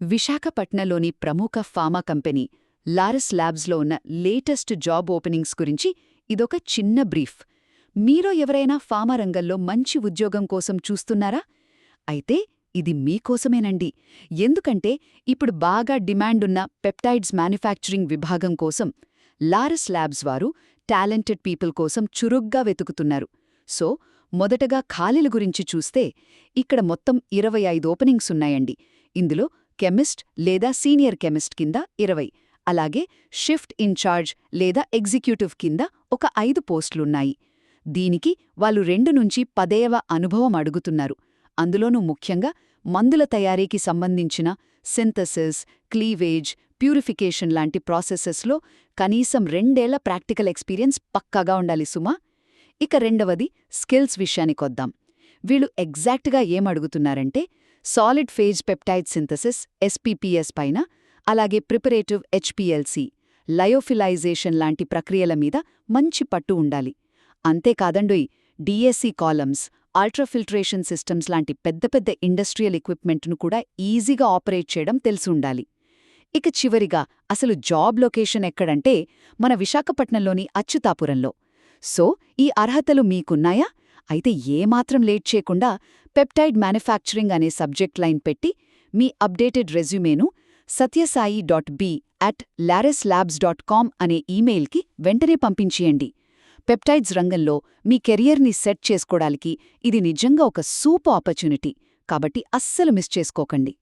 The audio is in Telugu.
విశాఖపట్నంలోని ప్రముఖ ఫార్మా కంపెనీ లారస్ ల్యాబ్స్లో ఉన్న లేటెస్ట్ జాబ్ ఓపెనింగ్స్ గురించి ఇదొక చిన్న బ్రీఫ్. మీలో ఎవరైనా ఫార్మా రంగంలో మంచి ఉద్యోగం కోసం చూస్తున్నారా? అయితే ఇది మీకోసమేనండి. ఎందుకంటే ఇప్పుడు బాగా డిమాండున్న పెప్టైడ్స్ మ్యానుఫ్యాక్చరింగ్ విభాగం కోసం లారస్ ల్యాబ్స్ వారు టాలెంటెడ్ పీపుల్ కోసం చురుగ్గా వెతుకుతున్నారు. సో మొదటగా ఖాళీల గురించి చూస్తే ఇక్కడ మొత్తం 25 ఓపెనింగ్స్ ఉన్నాయండి. ఇందులో కెమిస్ట్ లేదా సీనియర్ కెమిస్ట్ కింద 20, అలాగే షిఫ్ట్ ఇన్ఛార్జ్ లేదా ఎగ్జిక్యూటివ్ కింద ఒక 5 పోస్టులున్నాయి. దీనికి వాళ్ళు 2 నుంచి 10 ఏళ్ల అనుభవం అడుగుతున్నారు. అందులోనూ ముఖ్యంగా మందుల తయారీకి సంబంధించిన సింథసిస్, క్లీవేజ్, ప్యూరిఫికేషన్ లాంటి ప్రాసెసెస్లో కనీసం 2 ఏళ్ల ప్రాక్టికల్ ఎక్స్పీరియన్స్ పక్కాగా ఉండాలి సుమా. ఇక రెండవది స్కిల్స్ విషయానికొద్దాం. వీళ్ళు ఎగ్జాక్ట్గా ఏమడుగుతున్నారంటే సాలిడ్ ఫేజ్ పెప్టైడ్ సింథసిస్ ఎస్పీపీఎస్ పైన, అలాగే ప్రిపరేటివ్ హెచ్పీఎల్సీ, లయోఫిలైజేషన్ లాంటి ప్రక్రియల మీద మంచి పట్టు ఉండాలి. అంతేకాదండోయ్, డిఎస్సీ కాలమ్స్, అల్ట్రాఫిల్ట్రేషన్ సిస్టమ్స్ లాంటి పెద్ద పెద్ద ఇండస్ట్రియల్ ఎక్విప్మెంట్ను కూడా ఈజీగా ఆపరేట్ చేయడం తెలిసుండాలి. ఇక చివరిగా అసలు జాబ్ లొకేషన్ ఎక్కడంటే మన విశాఖపట్నంలోని అచ్యుతాపురంలో. సో ఈ అర్హతలు మీకున్నాయా? అయితే ఏమాత్రం లేట్ చేయకుండా పెప్టైడ్ మ్యానుఫ్యాక్చరింగ్ అనే సబ్జెక్ట్ లైన్ పెట్టి మీ అప్డేటెడ్ రెజ్యూమేను satyasai.b@lareslabs.com అనే ఈమెయిల్కి వెంటనే పంపించేయండి. పెప్టైడ్స్ రంగంలో మీ కెరియర్ని సెట్ చేసుకోవడానికి ఇది నిజంగా ఒక సూపర్ ఆపర్చునిటీ, కాబట్టి అస్సలు మిస్ చేసుకోకండి.